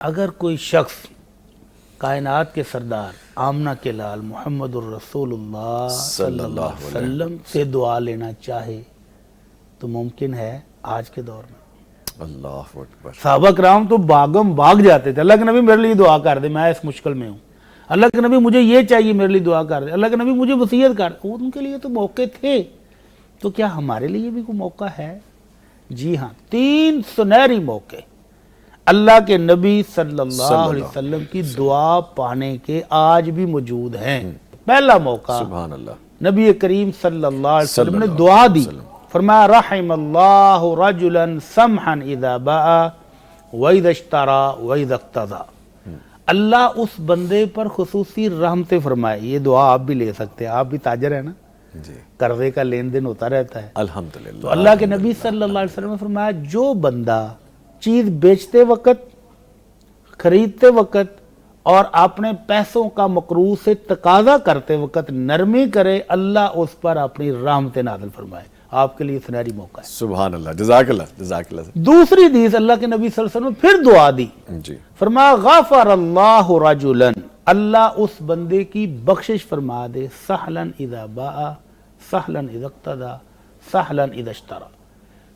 اگر کوئی شخص کائنات کے سردار آمنہ کے لال محمد الرسول اللہ صلی اللہ علیہ وسلم سے دعا لینا چاہے تو ممکن ہے آج کے دور میں۔ اللہ اکبر۔ صحابہ کرام تو باغم باغ جاتے تھے، اللہ کے نبی میرے لیے دعا کر دے، میں اس مشکل میں ہوں، اللہ کے نبی مجھے یہ چاہیے میرے لیے دعا کر دے، اللہ کے نبی مجھے وصیت کر دے۔ ان کے لیے تو موقع تھے، تو کیا ہمارے لیے بھی کوئی موقع ہے؟ جی ہاں، 3 سنہری موقع اللہ کے نبی صلی اللہ علیہ وسلم کی دعا پانے کے آج بھی موجود ہیں۔ پہلا موقع، سبحان اللہ، نبی کریم صلی اللہ علیہ وسلم نے دعا دی، فرمایا رحم اللہ رجلا سمحا اذا باء واذا اشترى واذا اقتضى۔ اللہ اس بندے پر خصوصی رحمت فرمائے۔ یہ دعا آپ بھی لے سکتے ہیں، آپ بھی تاجر ہیں نا، جی قرضے کا لین دین ہوتا رہتا ہے۔ الحمدللہ۔ تو اللہ کے نبی صلی اللہ علیہ وسلم نے فرمایا جو بندہ چیز بیچتے وقت، خریدتے وقت اور اپنے پیسوں کا مقروض سے تقاضا کرتے وقت نرمی کرے، اللہ اس پر اپنی رحمت نازل فرمائے۔ آپ کے لیے سنہری موقع ہے۔ سبحان اللہ، جزاک اللہ، جزاک اللہ۔ دوسری حدیث اللہ کے نبی صلی اللہ علیہ وسلم نے پھر دعا دی، جی، فرمایا غفر اللہ رجلا، اللہ اس بندے کی بخشش فرما دے، سہلا اذا باء سہلا اذا اقتضى سہلا اذا اشترى۔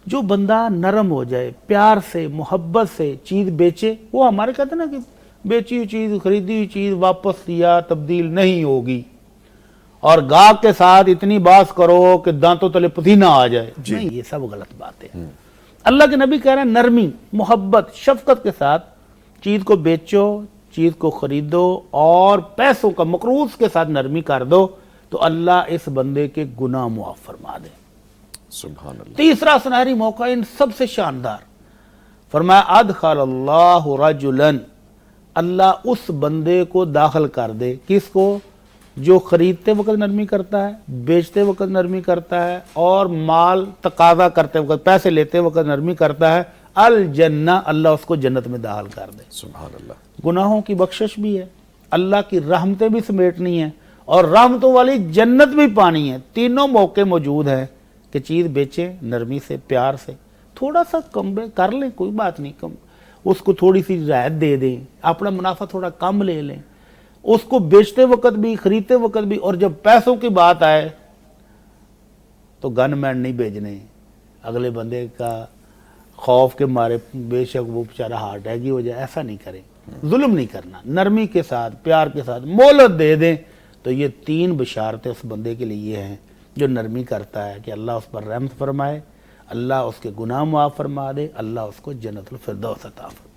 جو بندہ نرم ہو جائے، پیار سے محبت سے چیز بیچے، وہ ہمارے کہتے ہیں نا کہ بیچی ہوئی چیز، خریدی ہوئی چیز واپس یا تبدیل نہیں ہوگی، اور گاہک کے ساتھ اتنی باس کرو کہ دانتوں تلے پسینہ آ جائے، نہیں، یہ سب غلط بات ہے۔ اللہ کے نبی کہہ رہے ہیں نرمی، محبت، شفقت کے ساتھ چیز کو بیچو، چیز کو خریدو اور پیسوں کا مقروض کے ساتھ نرمی کر دو تو اللہ اس بندے کے گناہ معاف فرما دے۔ سبحان اللہ۔ تیسرا سنہری موقع ان سب سے شاندار، فرمایا ادخل اللہ رجلا، اللہ اس بندے کو داخل کر دے، کس کو؟ جو خریدتے وقت نرمی کرتا ہے، بیچتے وقت نرمی کرتا ہے اور مال تقاضا کرتے وقت، پیسے لیتے وقت نرمی کرتا ہے، الجنہ، اللہ اس کو جنت میں داخل کر دے۔ سبحان اللہ۔ گناہوں کی بخشش بھی ہے، اللہ کی رحمتیں بھی سمیٹنی ہیں اور رحمتوں والی جنت بھی پانی ہے۔ تینوں موقع موجود ہیں کہ چیز بیچیں نرمی سے، پیار سے، تھوڑا سا کم کر لیں، کوئی بات نہیں، کم اس کو تھوڑی سی رعایت دے دیں، اپنا منافع تھوڑا کم لے لیں، اس کو بیچتے وقت بھی، خریدتے وقت بھی، اور جب پیسوں کی بات آئے تو گن مین نہیں بھیجنے، اگلے بندے کا خوف کے مارے بے شک وہ بیچارہ ہارٹ اٹیک ہی ہو جائے، ایسا نہیں کریں، ظلم نہیں کرنا، نرمی کے ساتھ، پیار کے ساتھ مہلت دے دیں۔ تو یہ 3 بشارتیں اس بندے کے لیے ہیں جو نرمی کرتا ہے کہ اللہ اس پر رحمت فرمائے، اللہ اس کے گناہ معاف فرما دے، اللہ اس کو جنت الفردوس عطا فرمائے۔